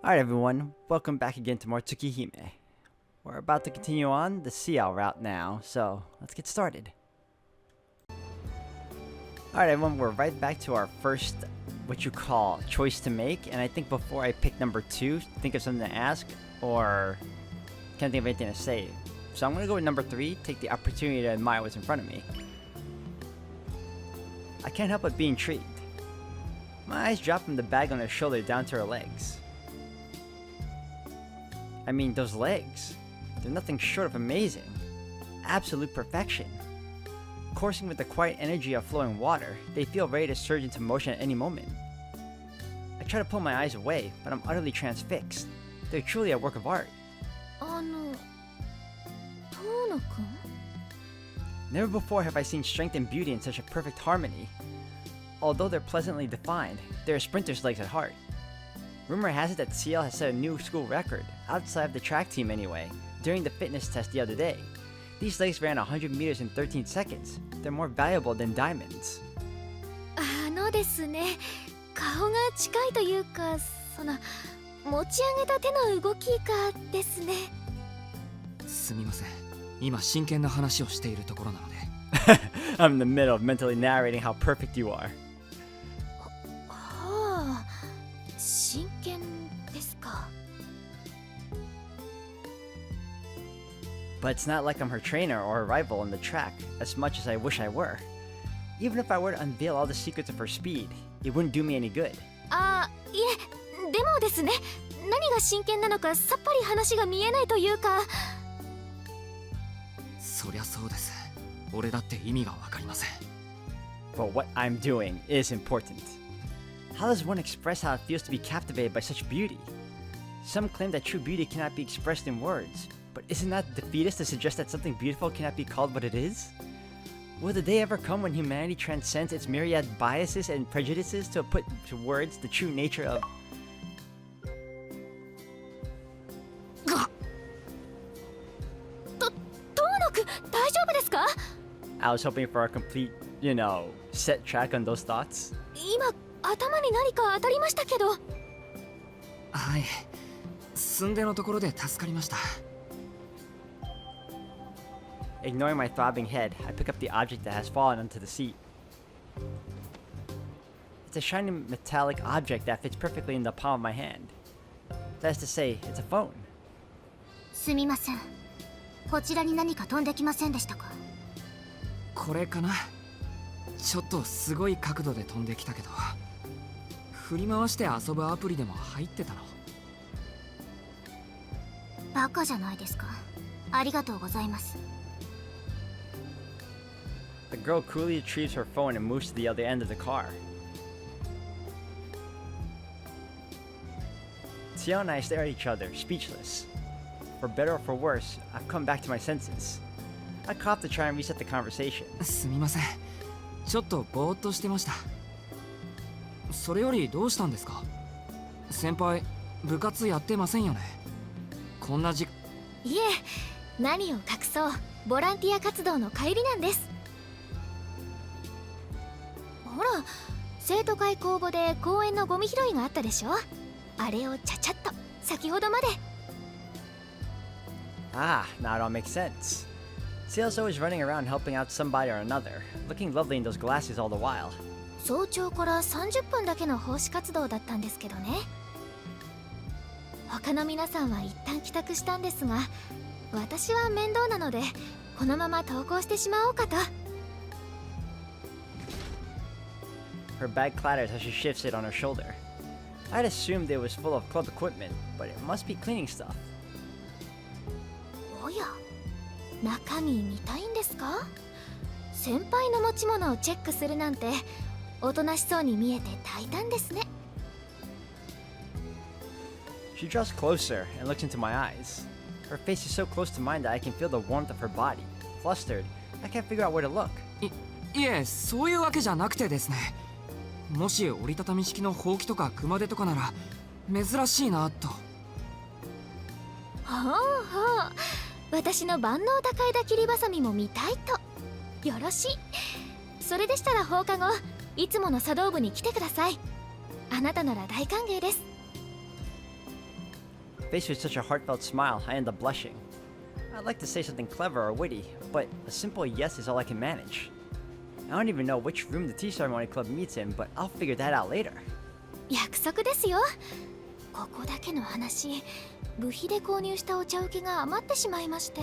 Alright everyone, welcome back again to more Tsukihime. We're about to continue on the Ciel route now, so let's get started. Alright everyone, we're right back to our first, what you call, choice to make, and I think before I pick number 2, think of something to ask, or can't think of anything to say. So I'm gonna go with number 3, take the opportunity to admire what's in front of me. I can't help but be intrigued. My eyes drop from the bag on her shoulder down to her legs. I mean, those legs, they're nothing short of amazing. Absolute perfection. Coursing with the quiet energy of flowing water, they feel ready to surge into motion at any moment. I try to pull my eyes away, but I'm utterly transfixed. They're truly a work of art. Never before have I seen strength and beauty in such a perfect harmony. Although they're pleasantly defined, they're sprinter's legs at heart. Rumor has it that Ciel has set a new school record, outside of the track team anyway, during the fitness test the other day. These legs ran 100 meters in 13 seconds. They're more valuable than diamonds. ですね、顔が近いというか、持ち上げた手の動きがですね。すみません。今真剣な話をしているところなので。I'm in the middle of mentally narrating how perfect you are. はあ、真剣ですか。But it's not like I'm her trainer or a rival in the track, as much as I wish I were. Even if I were to unveil all the secrets of her speed, it wouldn't do me any good. いえ、でもですね、何が真剣なのかさっぱり話が見えないというか。そりゃそうです。俺だって意味がわかりません。But what I'm doing is important. How does one express how it feels to be captivated by such beauty? Some claim that true beauty cannot be expressed in words, but isn't that defeatist to suggest that something beautiful cannot be called what it is? Will the day ever come when humanity transcends its myriad biases and prejudices to put to words the true nature of... I was hoping for a complete, set track on those thoughts. 今、頭に何か当たりましたけど。はい。寸出のところで助かりました。Ignoring my throbbing head, I pick up the object that has fallen onto the seat. It's a shiny metallic object that fits perfectly in the palm of my hand. That is to say, it's a phone. すみません。こちらに何か飛んできませんでしたか？これかな。ちょっとすごい角度で飛んできたけど、振り回して遊ぶアプリでも入ってたの。バカじゃないですか。ありがとうございます。The girl coolly retrieves her phone and moves to the other end of the car. Ciel and I stare at each other, speechless. For better or for worse, I've come back to my senses. I coughed to try and reset the conversation. すみません。ちょっとぼーっとしてました。それよりどうしたんですか？先輩、部活やってませんよね。こんなじ。いえ、何を隠そう。ボランティア活動の帰りなんです。ほら、生徒会公募で公園のゴミ拾いがあったでしょ。あれをちゃちゃっと先ほどまで。Ah, now it all makes sense. Ciel's always running around helping out somebody or another, looking lovely in those glasses all the while. 早朝から30分だけの奉仕活動だったんですけどね。他の皆さんは一旦帰宅したんですが、私は面倒なのでこのまま登校してしまおうかと。Her bag clatters as she shifts it on her shoulder. I'd assumed it was full of club equipment, but it must be cleaning stuff. おや、中身見たいんですか？先輩の持ち物をチェックするなんておとなしそうに見えて大胆ですね。She draws closer and looks into my eyes. Her face is so close to mine that I can feel the warmth of her body. Flustered, I can't figure out where to look. いえ、そういうわけじゃなくてですね。もし折りたたみ式のほうきとか熊手とかなら珍しいなと。ほうほう、私の万能高枝切りばさみも見たいと。よろしい。それでしたら放課後いつもの茶道部に来てください。あなたなら大歓迎です。Faced with such a heartfelt smile, I end up blushing. I'd like to say something clever or witty, but a simple yes is all I can manage. I don't even know which room the tea ceremony club meets in, but I'll figure that out later. 約束ですよ。ここだけの話、部費で購入したお茶受けが余ってしまいまして、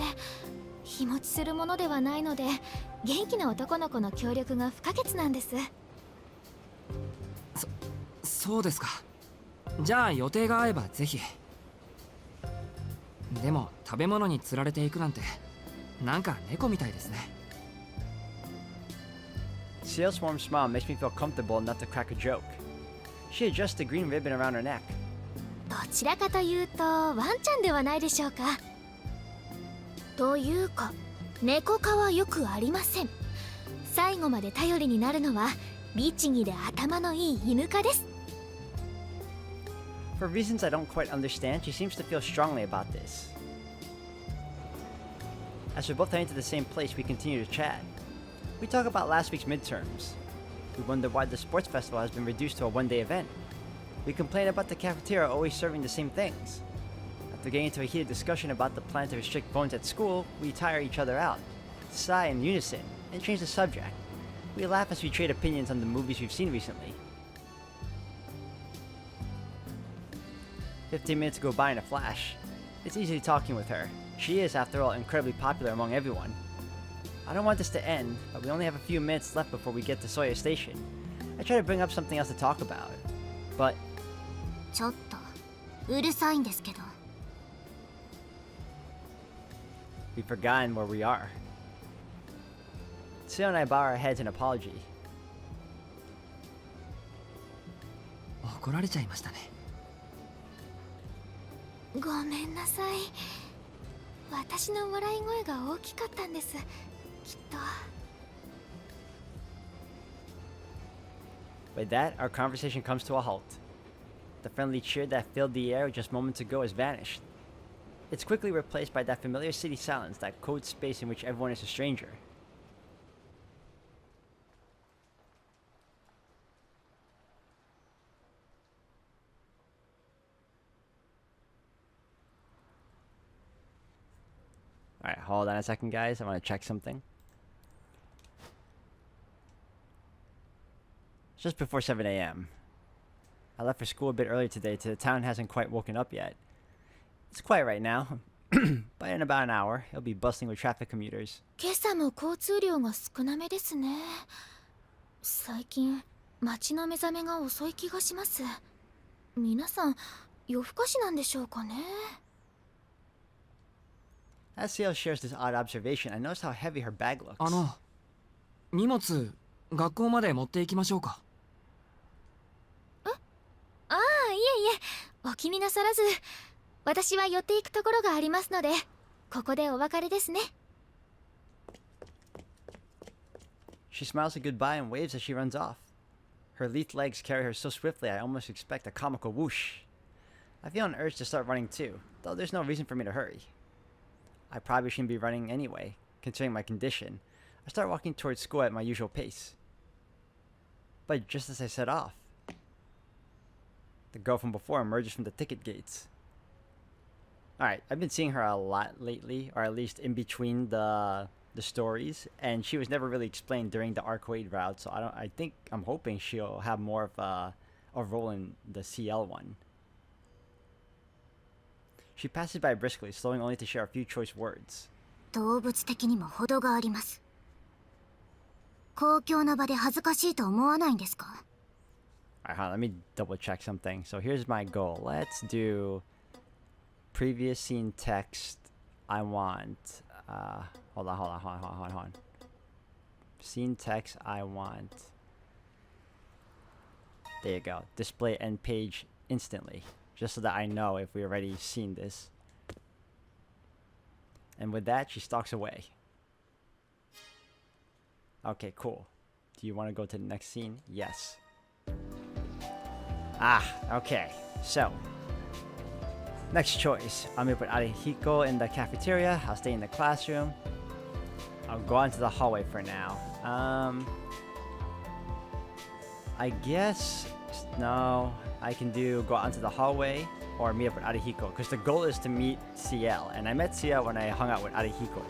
日持ちするものではないので、元気な男の子の協力が不可欠なんです。そうですか。じゃあ予定が合えばぜひ。でも食べ物に釣られていくなんてなんか猫みたいですね。Ciel's warm smile makes me feel comfortable enough to crack a joke. She adjusts the green ribbon around her neck. どちらかというとワンちゃんではないでしょうか。というか猫科はよくありません。最後まで頼りになるのは律儀で頭のいい犬科です。For reasons I don't quite understand, she seems to feel strongly about this. As we're both heading to the same place, we continue to chat. We talk about last week's midterms. We wonder why the sports festival has been reduced to a one-day event. We complain about the cafeteria always serving the same things. After getting into a heated discussion about the plan to restrict phones at school, we tire each other out, sigh in unison, and change the subject. We laugh as we trade opinions on the movies we've seen recently. 15 minutes go by in a flash. It's easy talking with her. She is, after all, incredibly popular among everyone. I don't want this to end, but we only have a few minutes left before we get to Sawyer Station. I try to bring up something else to talk about, but... ちょっとうるさいんですけど。We've forgotten where we are. Ciel and I bow our heads in apology. 怒られちゃいましたね。ごめんなさい。私の笑い声が大きかったんです。きっと。With that, our conversation comes to a halt. The friendly cheer that filled the air just moments ago has vanished. It's quickly replaced by that familiar city silence, that code space in which everyone is a stranger. Alright, hold on a second, guys. I want to check something. It's just before 7 a.m. I left for school a bit earlier today, so the town hasn't quite woken up yet. It's quiet right now, but in about an hour, it'll be bustling with traffic commuters. 今朝も交通量が少なめですね。最近街の目覚めが遅い気がします。皆さん夜更かしなんでしょうかね。As Ciel shares this odd observation, I notice how heavy her bag looks. 荷物学校まで持っていきましょうか。ああ、いえいえ、お気になさらず。私は寄っていくところがありますので、ここでお別れですね。She smiles a goodbye and waves as she runs off. Her lithe legs carry her so swiftly I almost expect a comical whoosh. I feel an urge to start running too, though there's no reason for me to hurry. I probably shouldn't be running anyway, considering my condition. I start walking towards school at my usual pace. But just as I set off, the girl from before emerges from the ticket gates. Alright, I've been seeing her a lot lately, or at least in between the stories, and she was never really explained during the arcade route, so I'm hoping she'll have more of a role in the CL one. She passes by briskly, slowing only to share a few choice words. 動物的にも程があります。公共の場で恥ずかしいと思わないんですか？ Alright, hold on, let me double check something. So here's my goal. Let's do previous scene text. I want hold on. Scene text I want. There you go. Display end page instantly. Just so that I know if we already seen this. And with that, she stalks away. Okay, cool. Do you want to go to the next scene? Yes. Okay. So, next choice. I'm gonna put Arihiko in the cafeteria. I'll stay in the classroom. I'll go out into the hallway for now. I guess... No, I can go out into the hallway. or meet up with Arihiko, because the goal is to meet Ciel, and I met Ciel when I hung out with Arihiko.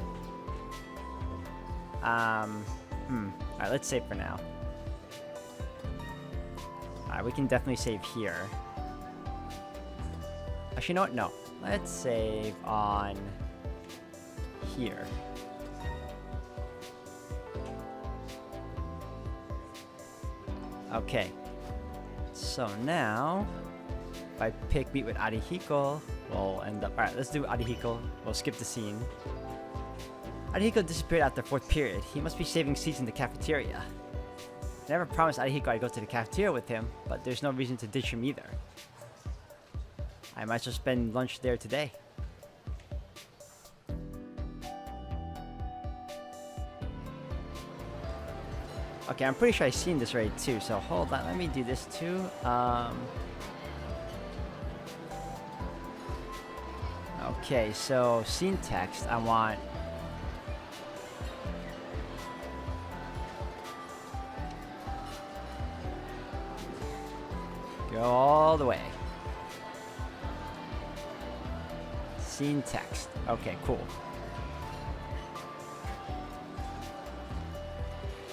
Alright, let's save for now. Alright, we can definitely save here. Actually, you know what? No. Let's save on here. Okay. So now, if I pick meet with Arihiko, we'll end up... Alright, let's do Arihiko. We'll skip the scene. Arihiko disappeared after 4th period. He must be saving seats in the cafeteria. I never promised Arihiko I'd go to the cafeteria with him, but there's no reason to ditch him either. I might as well spend lunch there today. Okay, I'm pretty sure I've seen this already too, so hold on, let me do this too. Okay, so scene text, I want... Go all the way. Scene text. Okay, cool.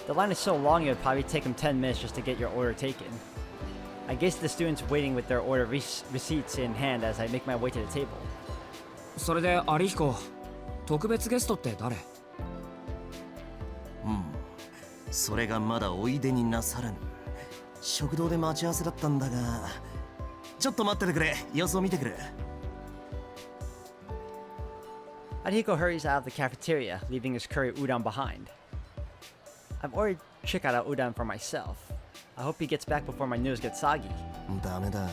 The line is so long it would probably take them 10 minutes just to get your order taken. I guess the students waiting with their order receipts in hand as I make my way to the table. それでアリヒコ、特別ゲストって誰？それがまだおいでになさらぬ。食堂で待ち合わせだったんだが、ちょっと待っててくれ。様子を見てくる。Arihiko hurries out of the cafeteria, leaving his curry udon behind. I've ordered chikara udon for myself. I hope he gets back before my nose gets soggy. ダメだ。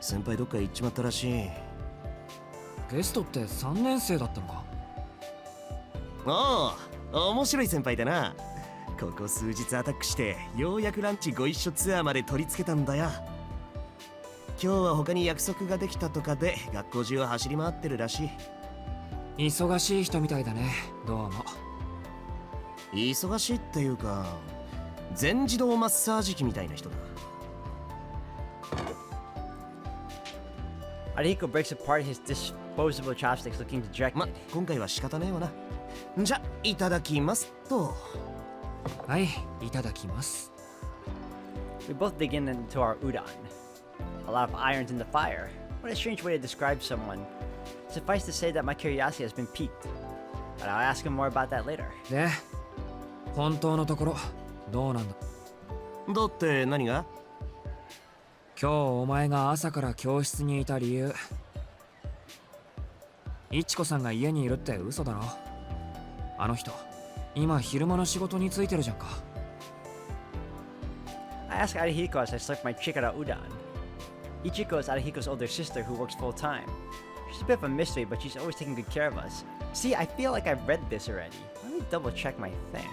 先輩どっか行っちまったらしい。ゲストって3年生だったのか？おお、面白い先輩だな。ここ数日アタックしてようやくランチご一緒ツアーまで取り付けたんだよ。今日は他に約束ができたとかで学校中を走り回ってるらしい。忙しい人みたいだね。どうも。忙しいっていうか、全自動マッサージ機みたいな人だ。Arihiko breaks apart his disposable chopsticks, looking dejected. ま、今回は仕方ねえわな。じゃ、いただきますと。はい、いただきます。We both dig into our udon. A lot of irons in the fire. What a strange way to describe someone. Suffice to say that my curiosity has been piqued. But I'll ask him more about that later. で、本当のところどうなんだ？だって何が？今日お前が朝から教室にいた理由。いちこさんが家にいるって嘘だろ。あの人、今昼間の仕事についてるじゃんか。I asked Arihiko as I slurped my chikara udon. Ichiko is Arihiko's older sister who works full time. She's a bit of a mystery, but she's always taking good care of us. See, I feel like I've read this already. Let me double check my thing.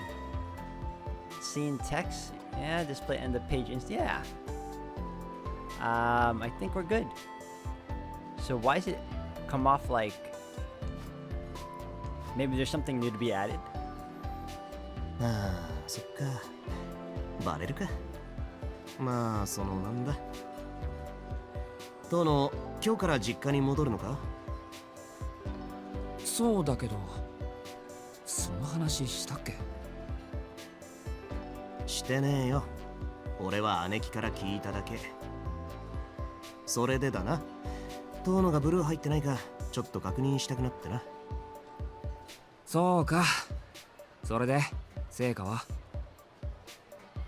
Scene text? Yeah, display end of page yeah. I think we're good. So why does it come off like... Maybe there's something new to be added? ああ、そっか。バレるか。まあ、そのなんだ。殿、今日から実家に戻るのか？そうだけど、その話したっけ？してねえよ。俺は姉貴から聞いただけ。それでだな。殿がブルー入ってないか、ちょっと確認したくなってな。そうか。それで、成果は？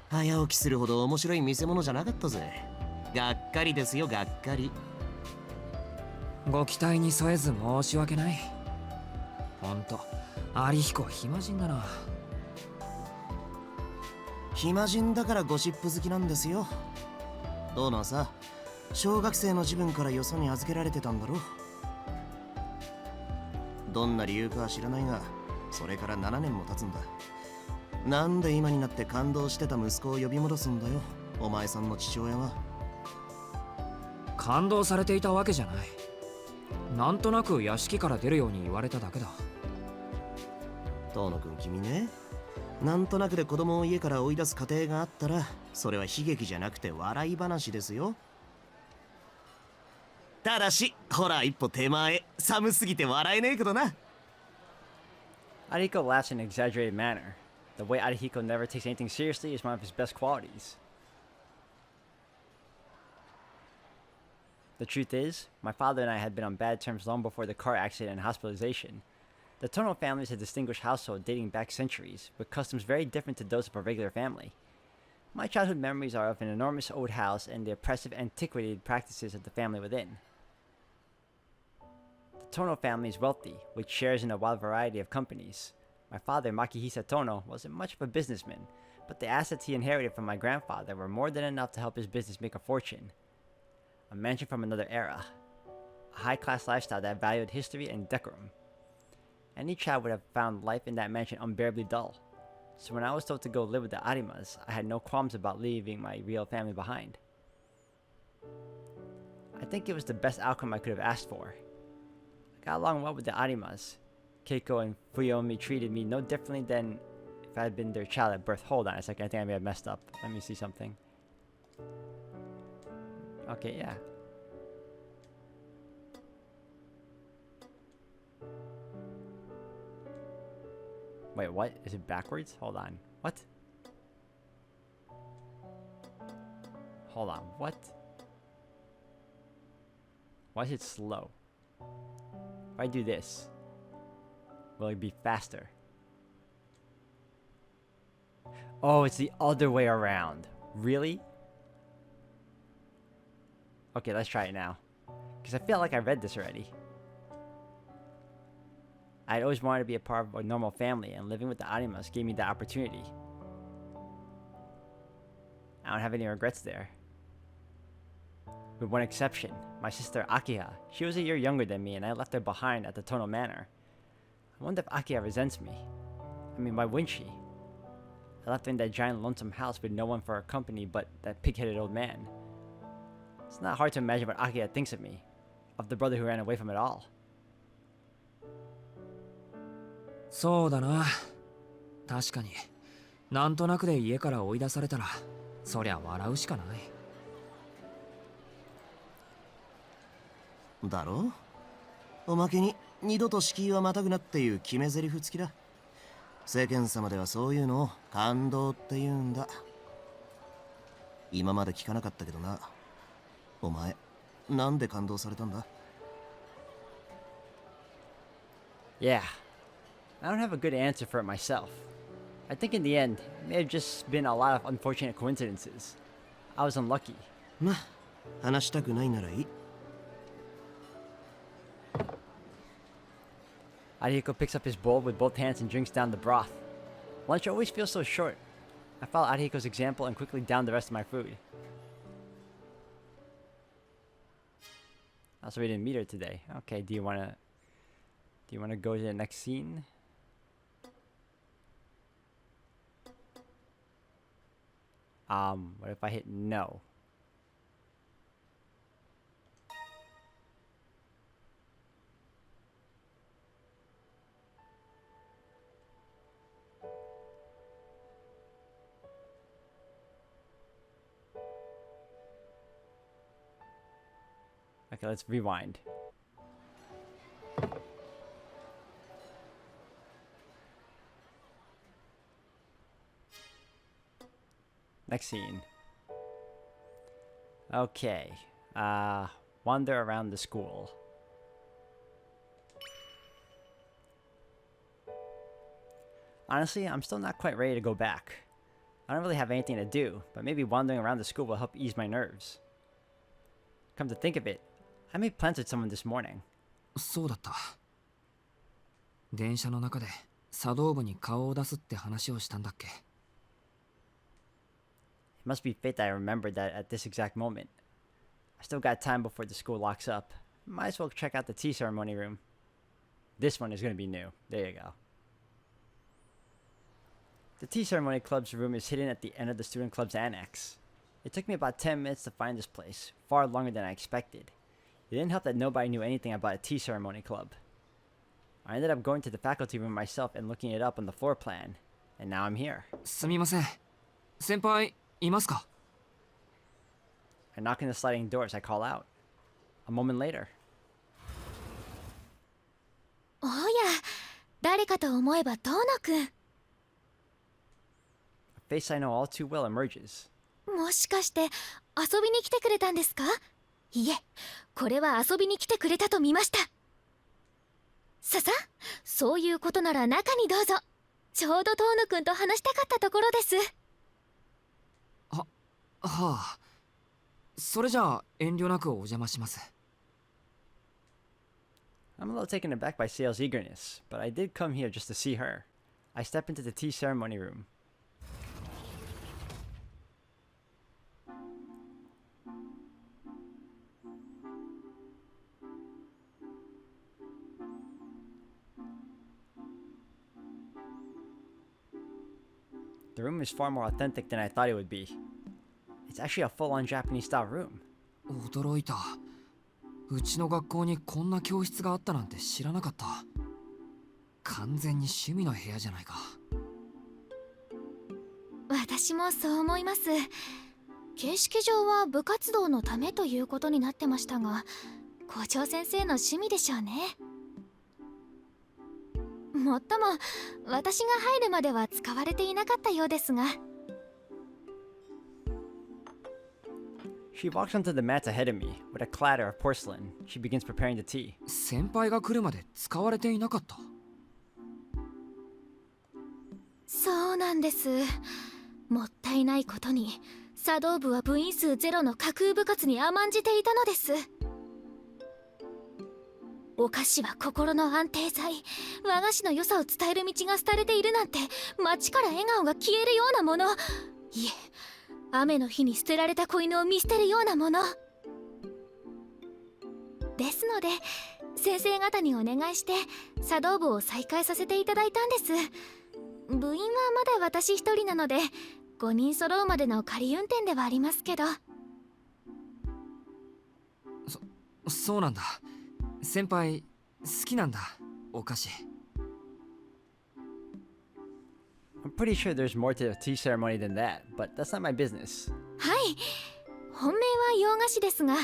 早起きするほど面白い見せ物じゃなかったぜ。がっかりですよ、がっかり。ご期待に添えず申し訳ない。ほんと、有彦は暇人だな。暇人だからゴシップ好きなんですよ。殿さ、小学生の自分からよそに預けられてたんだろ。どんな理由かは知らないが、それから7年も経つんだ。なんで今になって感動してた息子を呼び戻すんだよ、お前さんの父親は。感動されていたわけじゃない。なんとなく屋敷から出るように言われただけだ。遠野くん、君ね、なんとなくで子供を家から追い出す過程があったら、それは悲劇じゃなくて笑い話ですよ。ただしほら一歩手前、寒すぎて笑えねえけどな。 Arihiko laughs in an exaggerated manner. The way Arihiko never takes anything seriously is one of his best qualities. The truth is, my father and I had been on bad terms long before the car accident and hospitalization. The Tono family is a distinguished household dating back centuries, with customs very different to those of a regular family. My childhood memories are of an enormous old house and the oppressive antiquated practices of the family within. The Tono family is wealthy, with shares in a wide variety of companies. My father, Makihisa Tono, wasn't much of a businessman, but the assets he inherited from my grandfather were more than enough to help his business make a fortune. A mansion from another era. A high-class lifestyle that valued history and decorum. Any child would have found life in that mansion unbearably dull. So when I was told to go live with the Arimas, I had no qualms about leaving my real family behind. I think it was the best outcome I could have asked for. I got along well with the Arimas. Keiko and Fuyomi treated me no differently than if I had been their child at birth. Hold on a second, I think I may have messed up. Let me see something. Okay, yeah. Wait, what? Is it backwards? Hold on. What? Hold on, what? Why is it slow? If I do this, will it be faster? Oh, it's the other way around. Really? Okay, let's try it now. Because I feel like I read this already. I'd always wanted to be a part of a normal family, and living with the Arimas gave me that opportunity. I don't have any regrets there. With one exception, my sister Akiha. She was a year younger than me, and I left her behind at the Tono Manor. I wonder if Akiha resents me. I mean, why wouldn't she? I left her in that giant lonesome house with no one for her company but that pig-headed old man. It's not hard to imagine what Akiha thinks of me, of the brother who ran away from it all. そうだな。確かになんとなくで家から追い出されたらそりゃ笑うしかない。だろう。おまけに二度と敷居はまたぐなっていう決め台詞付きだ。世間様ではそういうのを感動って言うんだ。今まで聞かなかったけどな。お前なんで感動されたんだ？ Yeah. I don't have a good answer for it myself. I think in the end, it may have just been a lot of unfortunate coincidences. I was unlucky. ま、話したくないならいい。Arihiko picks up his bowl with both hands and drinks down the broth. Lunch always feels so short. I follow Arihiko's example and quickly down the rest of my food. Also, we didn't meet her today. Okay, do you wanna go to the next scene? What if I hit no? Okay, let's rewind. Next scene. Okay. Wander around the school. Honestly, I'm still not quite ready to go back. I don't really have anything to do, but maybe wandering around the school will help ease my nerves. Come to think of it, I made plans with someone this morning. そうだった。電車の中で茶道部に顔を出すって話をしたんだっけ。It must be fate that I remembered that at this exact moment. I still got time before the school locks up. Might as well check out the tea ceremony room. This one is going to be new. There you go. The tea ceremony club's room is hidden at the end of the student club's annex. It took me about 10 minutes to find this place, far longer than I expected. It didn't help that nobody knew anything about a tea ceremony club. I ended up going to the faculty room myself and looking it up on the floor plan, and now I'm here. すみません。先輩いますか？ I knock on the sliding door as I call out. A moment later. おや、誰かと思えば遠野くん。A face I know all too well emerges. もしかして遊びに来てくれたんですか？いえ、これは遊びに来てくれたと見ました。さ、そういうことなら中にどうぞ。ちょうど遠野くんと話したかったところです。はあ、それじゃあ遠慮なくお邪魔します。I'm a little taken aback by Ciel's eagerness, but I did come here just to see her. I step into the tea ceremony room. The room is far more authentic than I thought it would be. It's actually a full-on Japanese-style room. 驚いた。うちの学校にこんな教室があったなんて知らなかった。完全に趣味の部屋じゃないか。私もそう思います。形式上は部活動のためということになってましたが、校長先生の趣味でしょうね。もっとも私が入るまでは使われていなかったようですが。She walks onto the mats ahead of me. With a clatter of porcelain, she begins preparing the tea. 先輩が来るまで使われていなかった。そうなんです。もったいないことに茶道部は部員数ゼロの架空部活に甘んじていたのです。お菓子は心の安定剤、和菓子の良さを伝える道が廃れているなんて、街から笑顔が消えるようなもの、いえ、雨の日に捨てられた子犬を見捨てるようなものですので、先生方にお願いして茶道部を再開させていただいたんです。部員はまだ私一人なので5人揃うまでの仮運転ではありますけど。そうなんだ。先輩好きなんだ、お菓子。I'm pretty sure there's more to the tea ceremony than that, but that's not my business. はい、本命は洋菓子ですが、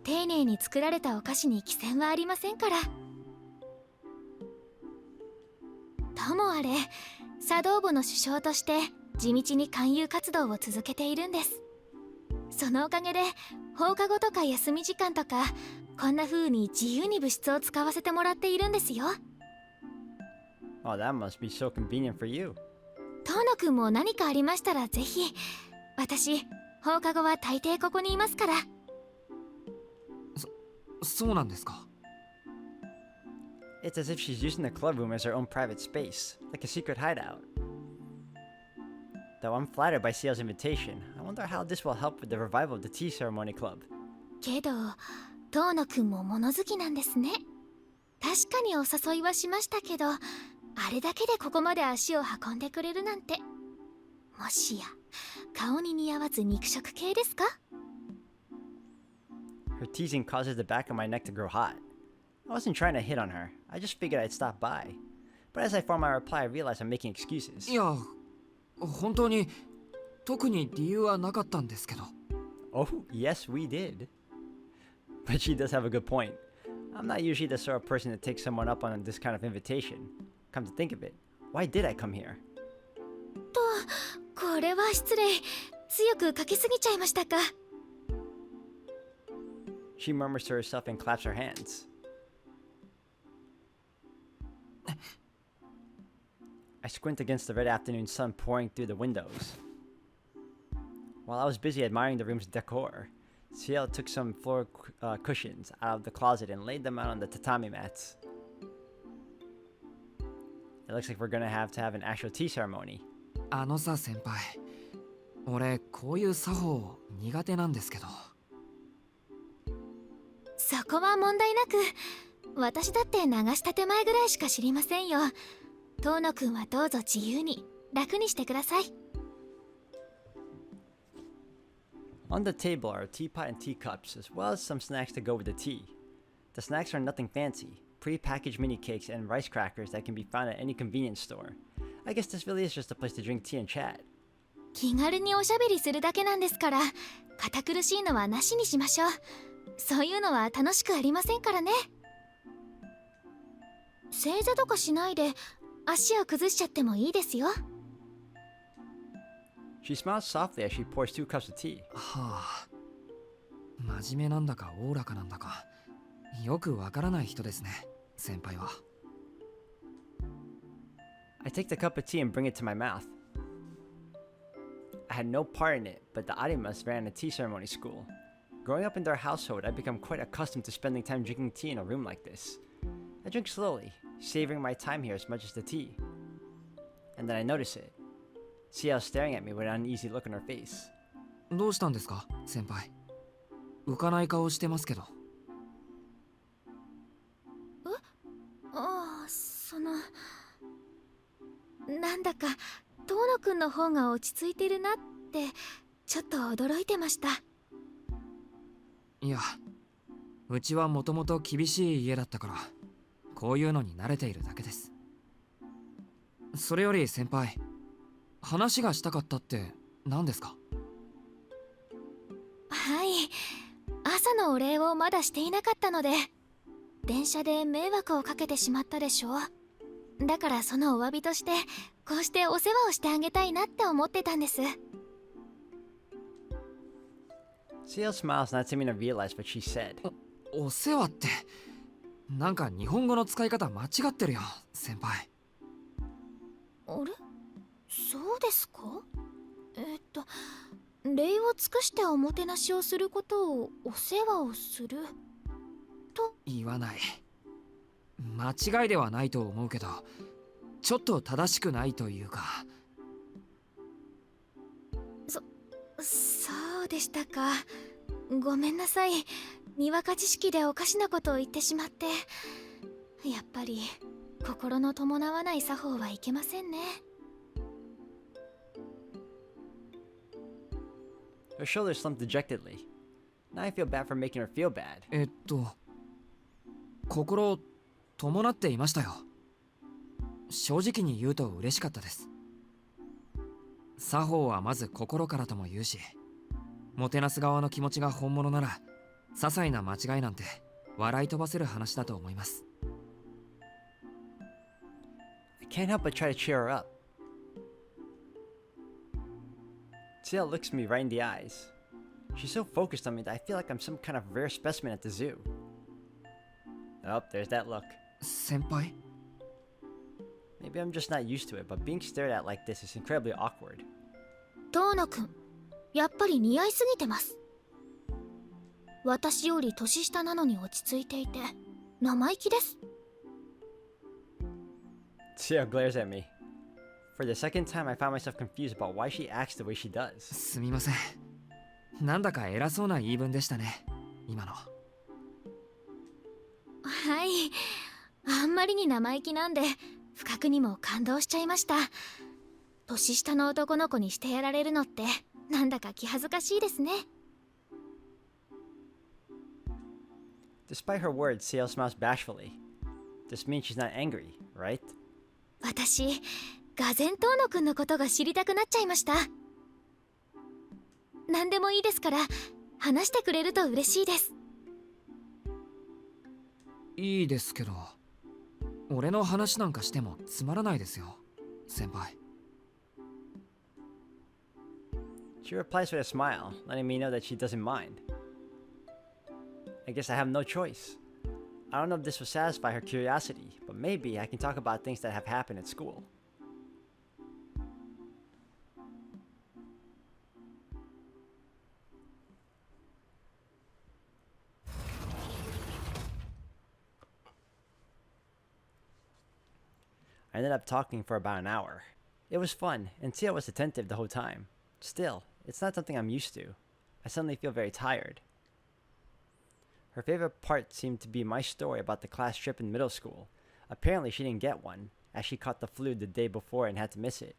丁寧に作られたお菓子に寄せはありませんから。ともあれ、茶道部の主将として地道に勧誘活動を続けているんです。そのおかげで放課後とか休み時間とか、こんな風に自由に部室を使わせてもらっているんですよ。Oh, that must be so convenient for you. 遠野くんも何かありましたらぜひ。私、放課後は大抵ここにいますから。そうなんですか。It's as if she's using the club room as her own private space, like a secret hideout. Though I'm flattered by Ciel's invitation, I wonder how this will help with the revival of the tea ceremony club. けど、遠野くんも物好きなんですね。確かにお誘いはしましたけど、あれだけでここまで足を運んでくれるなんて。もしや顔に似合わず肉食系ですか？ Her teasing causes the back of my neck to grow hot. I wasn't trying to hit on her, I just figured I'd stop by. But as I formed my reply, I realized I'm making excuses. いや、本当に特に理由はなかったんですけど。Oh, yes, we did. But she does have a good point. I'm not usually the sort of person to take someone up on this kind of invitation. Come to think of it, why did I come here? と、これは失礼。強く書きすぎちゃいましたか。She murmurs to herself and claps her hands. I squint against the red afternoon sun pouring through the windows. While I was busy admiring the room's decor, Ciel took some floor cushions out of the closet and laid them out on the tatami mats. It looks like we're gonna have an actual tea ceremony. あのさ先輩、俺こういう作法苦手なんですけど。そこは問題なく、私だって流した手前ぐらいしか知りませんよ。遠野くんはどうぞ自由に楽にしてください。On the table are a teapot and teacups, as well as some snacks to go with the tea. The snacks are nothing fancy, pre-packaged mini cakes and rice crackers that can be found at any convenience store. I guess this really is just a place to drink tea and chat. 気軽におしゃべりするだけなんですから、堅苦しいのはなしにしましょう。そういうのは楽しくありませんからね。正座とかしないで足を崩しちゃってもいいですよ。She smiles softly as she pours 2 cups of tea. はあ、真面目なんだかおおらかなんだかよくわからない人ですね、先輩は。I take the cup of tea and bring it to my mouth. I had no part in it, but the Arimas ran a tea ceremony school. Growing up in their household, I've become quite accustomed to spending time drinking tea in a room like this. I drink slowly, savoring my time here as much as the tea. And then I notice it. Ciel staring at me with an uneasy look on her face. どうしたんですか、先輩。浮かない顔してますけど。ああ、なんだか遠野くんの方が落ち着いてるなってちょっと驚いてました。いや、うちはもともと厳しい家だったからこういうのに慣れているだけです。それより先輩、話がしたかったって何ですか？はい、朝のお礼をまだしていなかったので、電車で迷惑をかけてしまったでしょ。だからそのお詫びとしてこうしてお世話をしてあげたいなって思ってたんです。Ciel smiles, not seeming to realize what she said. お世話ってなんか日本語の使い方間違ってるよ、先輩。あれ、そうですか？礼を尽くしておもてなしをすることをお世話をすると言わない。間違いではないと思うけど、ちょっと正しくないというか。そうでしたか。ごめんなさい。にわか知識でおかしなことを言ってしまって。やっぱり心の伴わない作法はいけませんね。Her shoulders slumped dejectedly. Now I feel bad for making her feel bad. 心伴っていましたよ。正直に言うと嬉しかったです。作法はまず心からとも言うし、もてなす側の気持ちが本物なら些細な間違いなんて笑い飛ばせる話だと思います。I can't help but try to cheer her up. Ciel looks me right in the eyes. She's so focused on me that I feel like I'm some kind of rare specimen at the zoo. Oh, there's that look. 先輩？ Maybe I'm just not used to it, but being stared at like this is incredibly awkward. 遠野くん、やっぱり似合いすぎてます。私より年下なのに落ち着いていて生意気です。Ciel glares at me. For the second time, I found myself confused about why she acts the way she does. すみません。なんだか偉そうな言い分でしたね、今の。はい、あんまりに生意気なんで不覚にも感動しちゃいました。年下の男の子にしてやられるのってなんだか気恥ずかしいですね。Despite her words, Ciel smiles bashfully. This means she's not angry, right? 私、がぜん遠野くんのことが知りたくなっちゃいました。何でもいいですから話してくれると嬉しいです。いいですけど、俺の話なんかしてもつまらないですよ、先輩。She replies with a smile, letting me know that she doesn't mind. I guess I have no choice. I don't know if this will satisfy her curiosity, but maybe I can talk about things that have happened at school. I ended up talking for about an hour. It was fun, and Ciel was attentive the whole time. Still, it's not something I'm used to. I suddenly feel very tired. Her favorite part seemed to be my story about the class trip in middle school. Apparently she didn't get one, as she caught the flu the day before and had to miss it.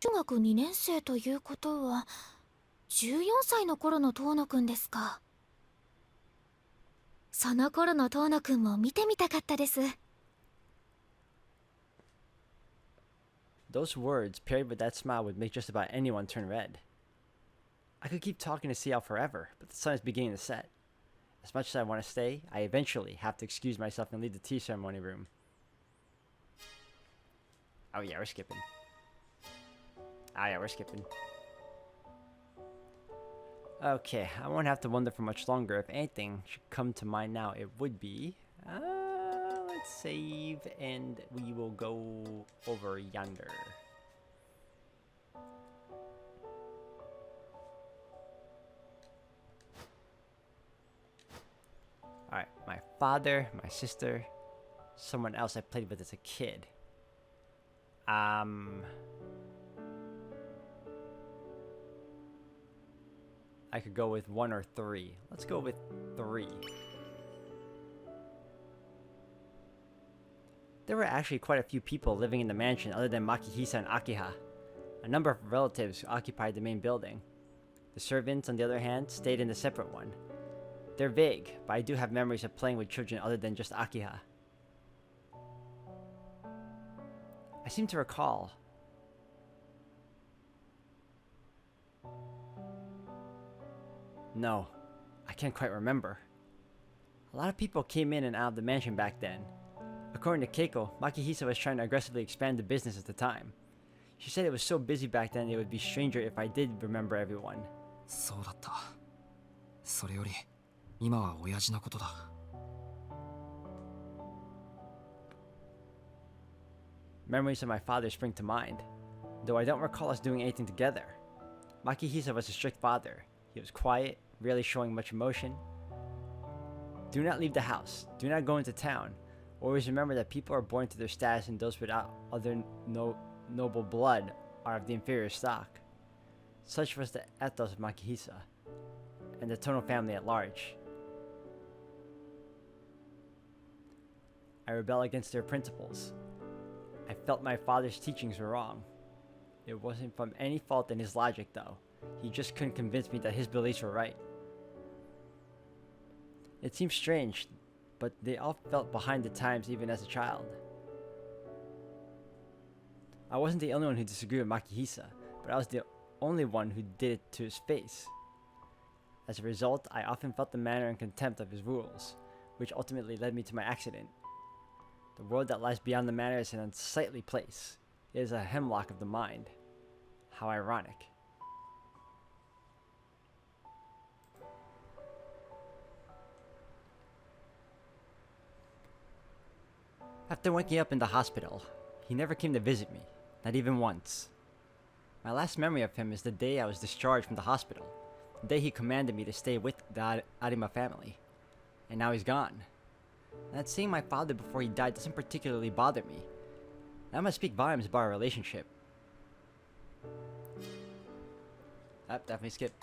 中学2年生ということは14歳の頃の遠野くんですか。その頃の遠野くんも見てみたかったです。Those words, paired with that smile, would make just about anyone turn red. I could keep talking to Ciel forever, but the sun is beginning to set. As much as I want to stay, I eventually have to excuse myself and leave the tea ceremony room. Oh yeah, we're skipping. Ah yeah, we're skipping. Okay, I won't have to wonder for much longer. If anything should come to mind now, it would be... let's save and we will go over yonder. Alright, my father, my sister, someone else I played with as a kid. I could go with 1 or 3. Let's go with 3. There were actually quite a few people living in the mansion other than Makihisa and Akiha. A number of relatives who occupied the main building. The servants, on the other hand, stayed in the separate one. They're vague, but I do have memories of playing with children other than just Akiha. I seem to recall... No, I can't quite remember. A lot of people came in and out of the mansion back then. According to Keiko, Makihisa was trying to aggressively expand the business at the time. She said it was so busy back then it would be stranger if I did remember everyone. そうだった。それより、今は親父のことだ。Memories of my father spring to mind, though I don't recall us doing anything together. Makihisa was a strict father. He was quiet, rarely showing much emotion. Do not leave the house. Do not go into town. Always remember that people are born to their status and those without other noble blood are of the inferior stock. Such was the ethos of Makihisa, and the Tono family at large. I rebel against their principles. I felt my father's teachings were wrong. It wasn't from any fault in his logic, though. He just couldn't convince me that his beliefs were right. It seems strange, but they all felt behind the times even as a child. I wasn't the only one who disagreed with Makihisa, but I was the only one who did it to his face. As a result, I often felt the manner and contempt of his rules, which ultimately led me to my accident. The world that lies beyond the manor is an unsightly place. It is a hemlock of the mind. How ironic. After waking up in the hospital, he never came to visit me, not even once. My last memory of him is the day I was discharged from the hospital, the day he commanded me to stay with the Arima family, and now he's gone. That seeing my father before he died doesn't particularly bother me. That must speak volumes about our relationship. Definitely skip.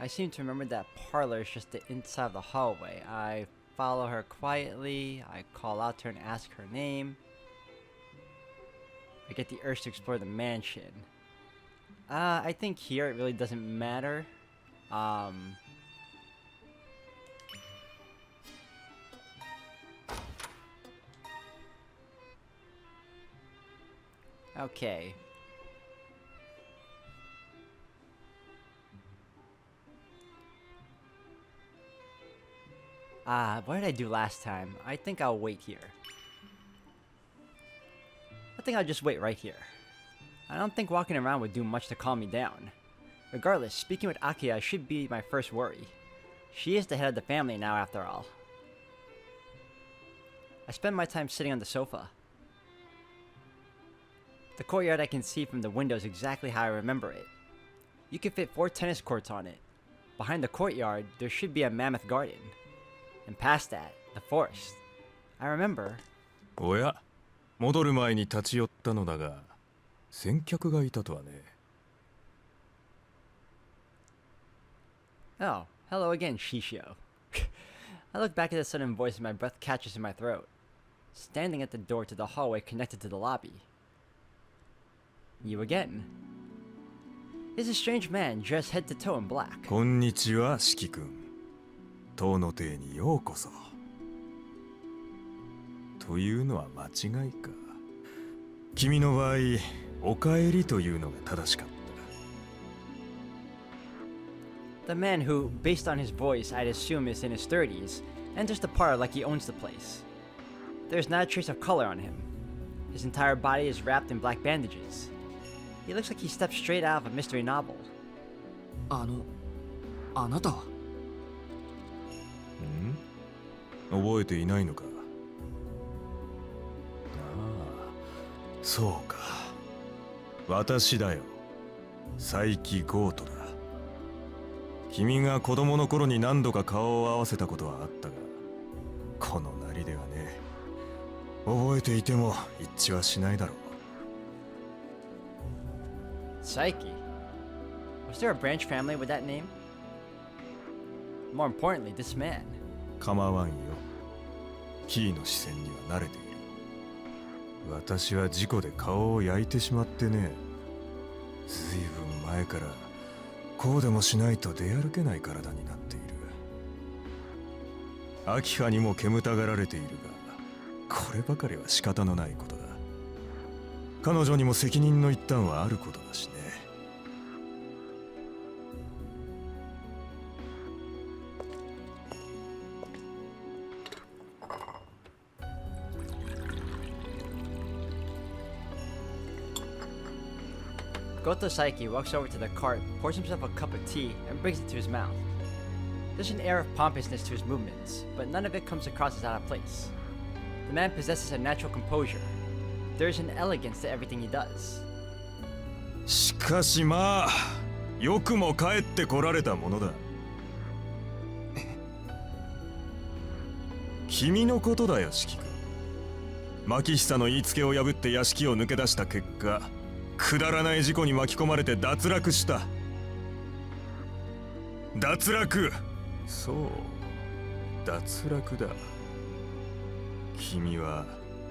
I seem to remember that parlor is just the inside of the hallway. I follow her quietly, I call out to her and ask her name. I get the urge to explore the mansion. I think here it really doesn't matter. Okay. What did I do last time? I think I'll wait here. I think I'll just wait right here. I don't think walking around would do much to calm me down. Regardless, speaking with Akiha should be my first worry. She is the head of the family now, after all. I spend my time sitting on the sofa. The courtyard I can see from the window is exactly how I remember it. You can fit 4 tennis courts on it. Behind the courtyard, there should be a mammoth garden. And past that, the forest. I remember... おや、戻る前に立ち寄ったのだが、先客がいたとはね。Oh, hello again, Shishio. I look back at the sudden voice and my breath catches in my throat. Standing at the door to the hallway connected to the lobby. You again. He's a strange man dressed head to toe in black. こんにちは、四季君。塔の邸にようこそ。というのは間違いか。君の場合、お帰りというのが正しかった。The man who, based on his voice, I'd assume is in his 30s, enters the parlor like he owns the place. There's not a trace of color on him. His entire body is wrapped in black bandages. He looks like he stepped straight out of a mystery novel. あなたは覚えていないのか。ああ、そうか。私だよ。佐伯ゴートだ。君が子供の頃に何度か顔を合わせたことはあったが、このなりではね、覚えていても一致はしないだろう。Psyche? Was there a branch family with that name? More importantly, this man. 構わんよ。キーの視線には慣れている。私は事故で顔を焼いてしまってね。ずいぶん前からこうでもしないと出歩けない体になっている。秋葉にも煙たがられているが、こればかりは仕方のないことだ。彼女にも責任の一端はあることだしね。Goto Saiki walks over to the cart, pours himself a cup of tea, and brings it to his mouth. There's an air of pompousness to his movements, but none of it comes across as out of place. The man possesses a natural composure. There is an elegance to everything he does. しかしまあ、よくも帰ってこられたものだ。君のことだよ、四季君。牧久の言いつけを破って屋敷を抜け出した結果、くだらない事故に巻き込まれて脱落した。脱落。そう、脱落だ。君は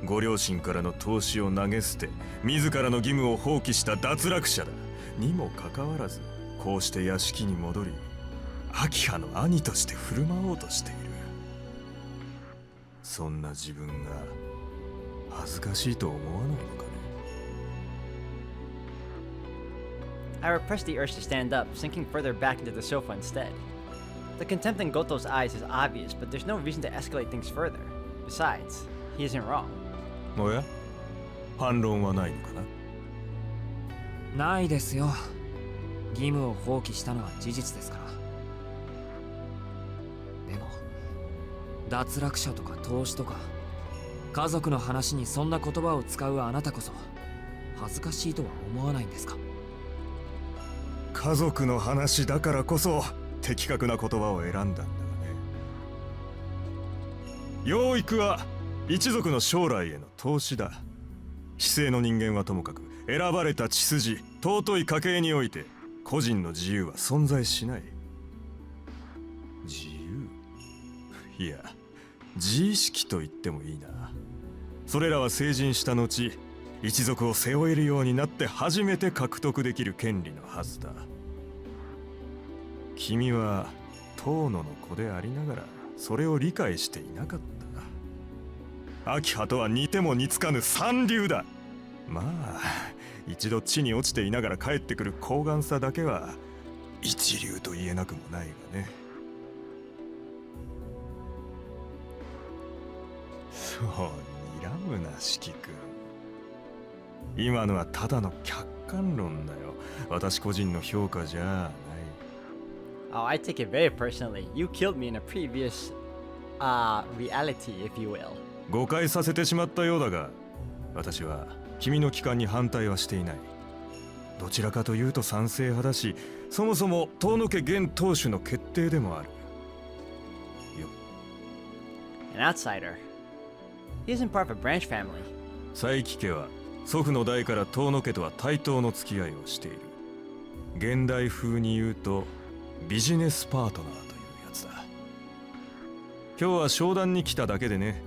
ご両親からの投資を投げ捨て、自らの義務を放棄した脱落者だ。にもかかわらず、こうして屋敷に戻り、秋葉の兄として振る舞おうとしている。そんな自分が恥ずかしいと思わないのかね。I repress the urge to stand up, sinking further back into the sofa instead. The contempt in Goto's eyes is obvious, but there's no reason to escalate things further. Besides, he isn't wrong. おや、反論はないのかな。ないですよ。義務を放棄したのは事実ですから。でも脱落者とか投資とか家族の話にそんな言葉を使うあなたこそ恥ずかしいとは思わないんですか。家族の話だからこそ的確な言葉を選んだんだがね。養育は一族の将来への投資だ。市井の人間はともかく選ばれた血筋、尊い家系において個人の自由は存在しない。自由、いや自意識と言ってもいいな。それらは成人した後、一族を背負えるようになって初めて獲得できる権利のはずだ。君は遠野の子でありながらそれを理解していなかった。秋葉とは似ても似つかぬ三流だ。まあ一度地に落ちていながら帰ってくる高顔さだけは一流と言えなくもないがね。そう睨むな四季君。今のはただの客観論だよ。私個人の評価じゃない。Oh, I take it very personally. You killed me in a previous, reality, if you will. 誤解させてしまったようだが、私は君の帰還に反対はしていない。どちらかというと賛成派だし、そもそも遠野家現当主の決定でもある。よ。An outsider. He isn't part of a branch family. 佐伯家は祖父の代から遠野家とは対等の付き合いをしている。現代風に言うとビジネスパートナーというやつだ。今日は商談に来ただけでね。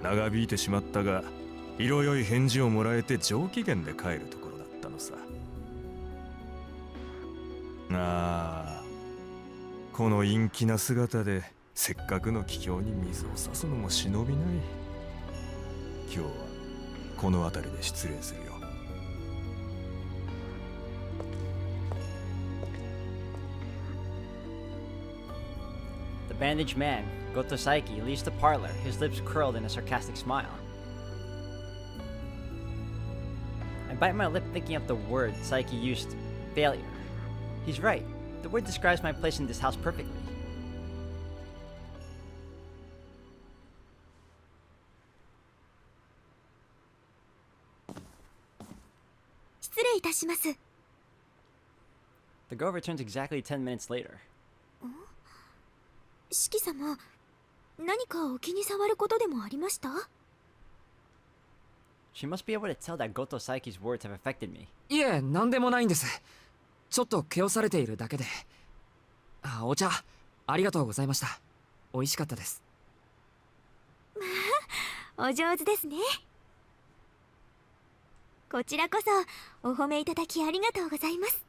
長引いてしまったが、色よい返事をもらえて上機嫌で帰るところだったのさ。ああ、この陰気な姿でせっかくの帰郷に水を差すのも忍びない。今日はこの辺りで失礼するよ。bandaged man, Goto Saiki, leaves the parlor, his lips curled in a sarcastic smile. I bite my lip thinking of the word Saiki used, failure. He's right. The word describes my place in this house perfectly. The girl returns exactly 10 minutes later. 四季様、何かお気に障ることでもありました？ She must be able to tell that Goto Saiki's words have affected me. いえ、なんでもないんです。ちょっと気をされているだけで。お茶ありがとうございました。美味しかったです。まあ、お上手ですね。こちらこそお褒めいただきありがとうございます。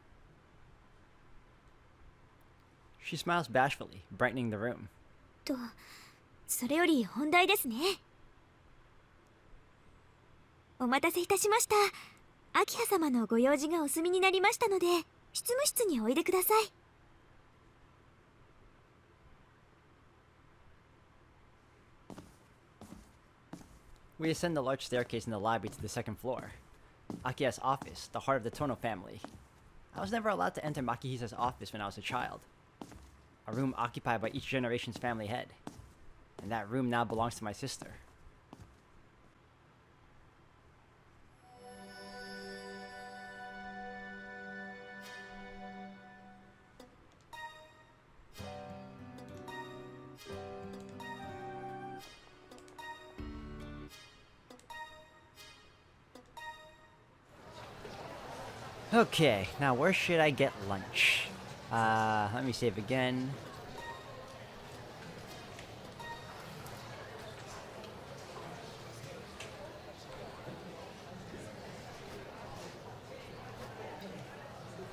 She smiles bashfully, brightening the room. と、それより本題ですね。お待たせいたしました。明葉様のご用事がお済みになりましたので、執務室においでください。We ascend the large staircase in the lobby to the second floor. Akiha's office, the heart of the Tono family. I was never allowed to enter Makihisa's office when I was a child. A room occupied by each generation's family head. And that room now belongs to my sister. Okay, now where should I get lunch? Let me save again.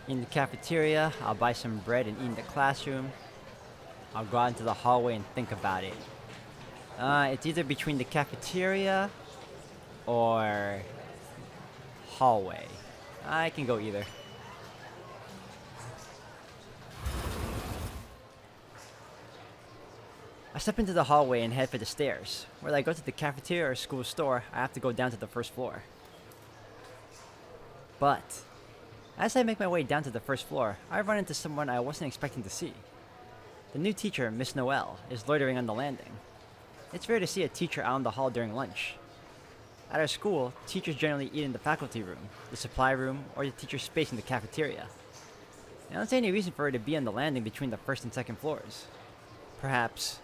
In the cafeteria, I'll buy some bread and eat in the classroom. I'll go out into the hallway and think about it. It's either between the cafeteria or hallway. I can go either. I step into the hallway and head for the stairs. Whether I go to the cafeteria or school store, I have to go down to the first floor. But as I make my way down to the first floor, I run into someone I wasn't expecting to see. The new teacher, Miss Noel, is loitering on the landing. It's rare to see a teacher out in the hall during lunch. At our school, teachers generally eat in the faculty room, the supply room, or the teacher's space in the cafeteria. I don't see any reason for her to be on the landing between the first and second floors. Perhaps...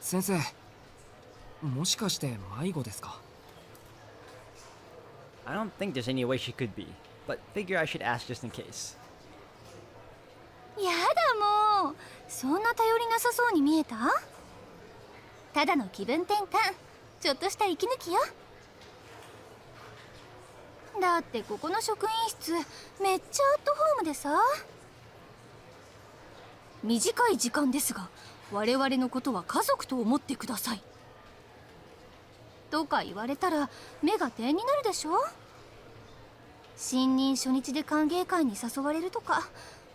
先生、もしかして迷子ですか？ I don't think there's any way she could be, but figure I should ask just in case. やだもう、そんな頼りなさそうに見えた？ただの気分転換、ちょっとした息抜きよ。だってここの職員室めっちゃアットホームでさ。短い時間ですが、我々のことは家族と思ってください。とか言われたら目が点になるでしょ。新任初日で歓迎会に誘われるとか、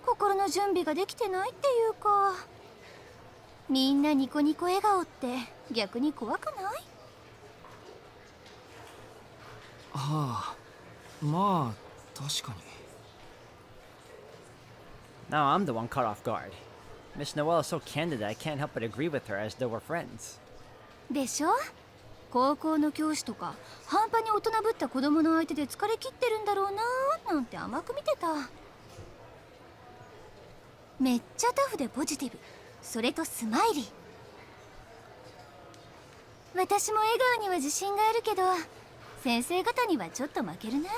心の準備ができてないっていうか。みんなニコニコ笑顔って逆に怖くない？はあ、まあ確かに。Now I'm the one caught off guard. Miss Noel is so candid that I can't help but agree with her as though we're friends. でしょ？高校の教師とか半端に大人ぶった子供の相手で疲れ切ってるんだろうなーなんて甘く見てた。めっちゃタフでポジティブ、それとスマイリー。私も笑顔には自信があるけど、先生方にはちょっと負けるな。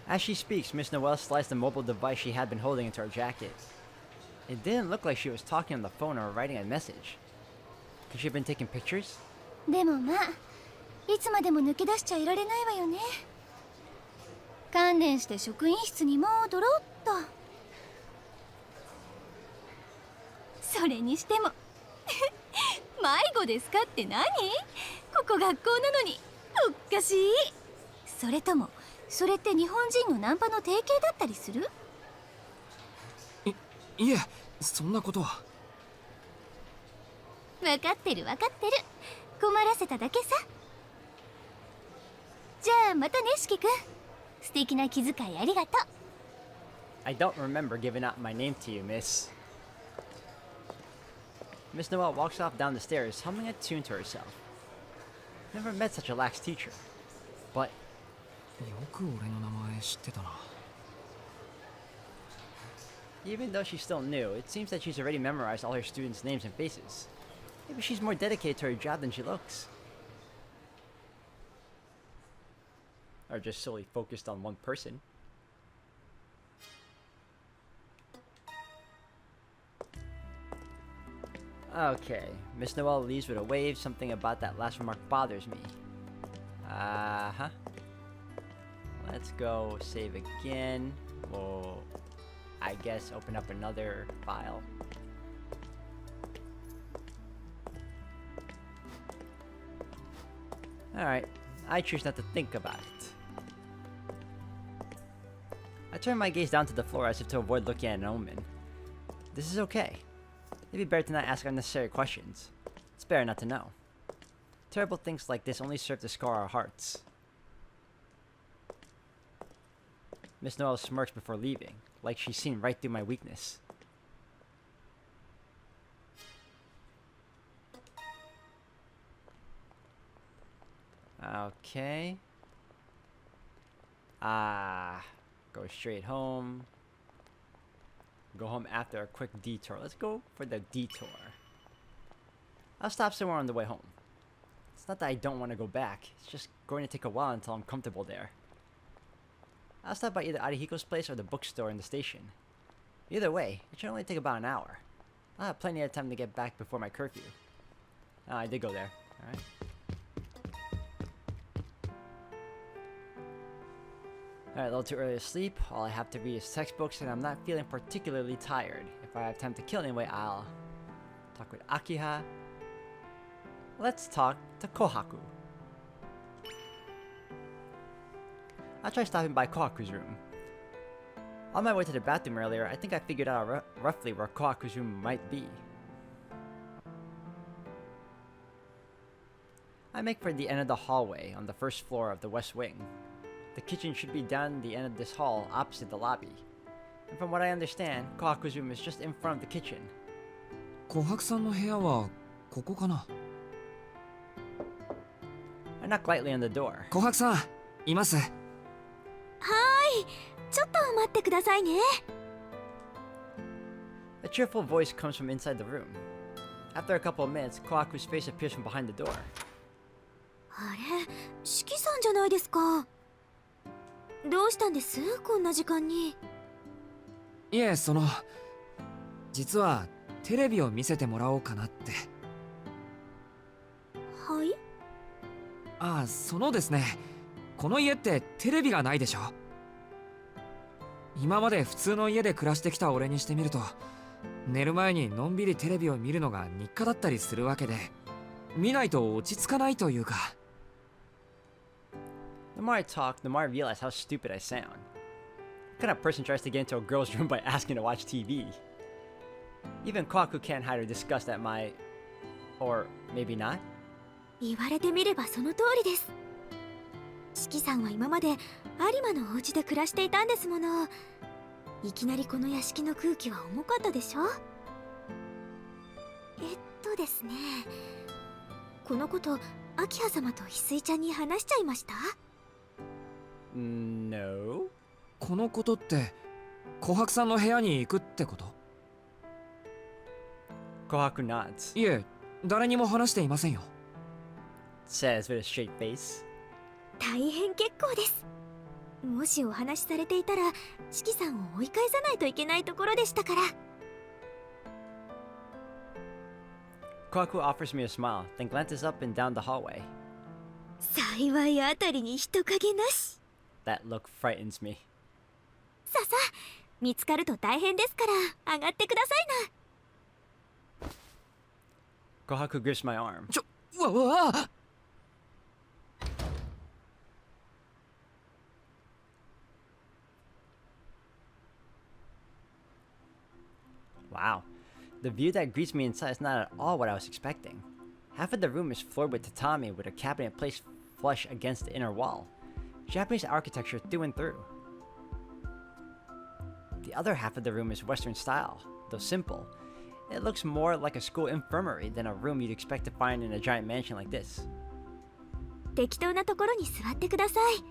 As she speaks, Miss Noel slides the mobile device she had been holding into her jacket. It didn't look like she was talking on the phone or writing a message. Could she have been taking pictures? でもまあ、いつまでも抜け出しちゃいられないわよね。観念して職員室に戻ろうっと。それにしても迷子ですかって何？ここ学校なのにおかしい。それともそれって日本人のナンパの定型だったりする？いえ、そんなことは。分かってる分かってる。困らせただけさ。じゃあまたね、四季くん。素敵な気遣いありがとう。 I don't remember giving out my name to you, Miss. Miss Noel walks off down the stairs, humming a tune to herself. Never met such a lax teacher. But よく俺の名前知ってたな。even though she's still new, it seems that she's already memorized all her students' names and faces. Maybe she's more dedicated to her job than she looks. Or just solely focused on one person. Okay, Miss Noel leaves with a wave. Something about that last remark bothers me. Uh-huh. Let's go save again. We'll, I guess, open up another file. Alright, I choose not to think about it. I turn my gaze down to the floor as if to avoid looking at an omen. This is okay. It'd be better to not ask unnecessary questions. It's better not to know. Terrible things like this only serve to scar our hearts. Miss Noel smirks before leaving, like she's seen right through my weakness. Okay. Go straight home. Go home after a quick detour. Let's go for the detour. I'll stop somewhere on the way home. It's not that I don't want to go back. It's just going to take a while until I'm comfortable there. I'll stop by either Arihiko's place or the bookstore in the station. Either way, it should only take about an hour. I'll have plenty of time to get back before my curfew. Ah, I did go there. Alright. Alright, a little too early to sleep. All I have to read is textbooks, and I'm not feeling particularly tired. If I have time to kill anyway, I'll talk with Akiha. Let's talk to Kohaku. I'll try stopping by Kohaku's room. On my way to the bathroom earlier, I think I figured out roughly where Kohaku's room might be. I make for the end of the hallway on the first floor of the west wing. The kitchen should be down the end of this hall opposite the lobby. And from what I understand, Kohaku's room is just in front of the kitchen. 琥珀さんの部屋はここかな。 I knock lightly on the door. 琥珀さん、います。はーい、ちょっと待ってくださいね。 A cheerful voice comes from inside the room. After a couple of minutes, Kohaku's face appears from behind the door. あれ、四季さんじゃないですか。どうしたんです、こんな時間に。いえ、実はテレビを見せてもらおうかなって。はい。ああ、ですね。この家ってテレビがないでしょ。今まで普通の家で暮らしてきた俺にしてみると、寝る前にのんびりテレビを見るのが日課だったりするわけで、見ないと落ち着かないというか。The more I talk, the more I realize how stupid I sound. What kind of person tries to get into a girl's room by asking to watch TV? Even Kohaku can't hide her disgust at my... or maybe not? 言われてみればその通りです。四季さんは今まで有馬のお家で暮らしていたんですもの。いきなりこの屋敷の空気は重かったでしょ。ですね、このこと明葉様と翡翠ちゃんに話しちゃいました？ No. このことって琥珀さんの部屋に行くってこと？ Kohaku nods. いえ、誰にも話していませんよ。Says with a straight face. 大変結構です。もしお話しされていたら四季さんを追い返さないといけないところでしたから。Kohaku offers me a smile, then glances up and down the hallway. 幸いあたりに人影なし。 That look frightens me. ささ、見つかると大変ですから上がってくださいな。 Kohaku grips my arm. わあ The view that greets me inside is not at all what I was expecting. Half of the room is floored with tatami with a cabinet placed flush against the inner wall. Japanese architecture through and through. The other half of the room is Western style, though simple. It looks more like a school infirmary than a room you'd expect to find in a giant mansion like this. 適当なところに座ってください。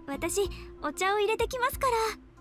私、お茶を入れてきますから。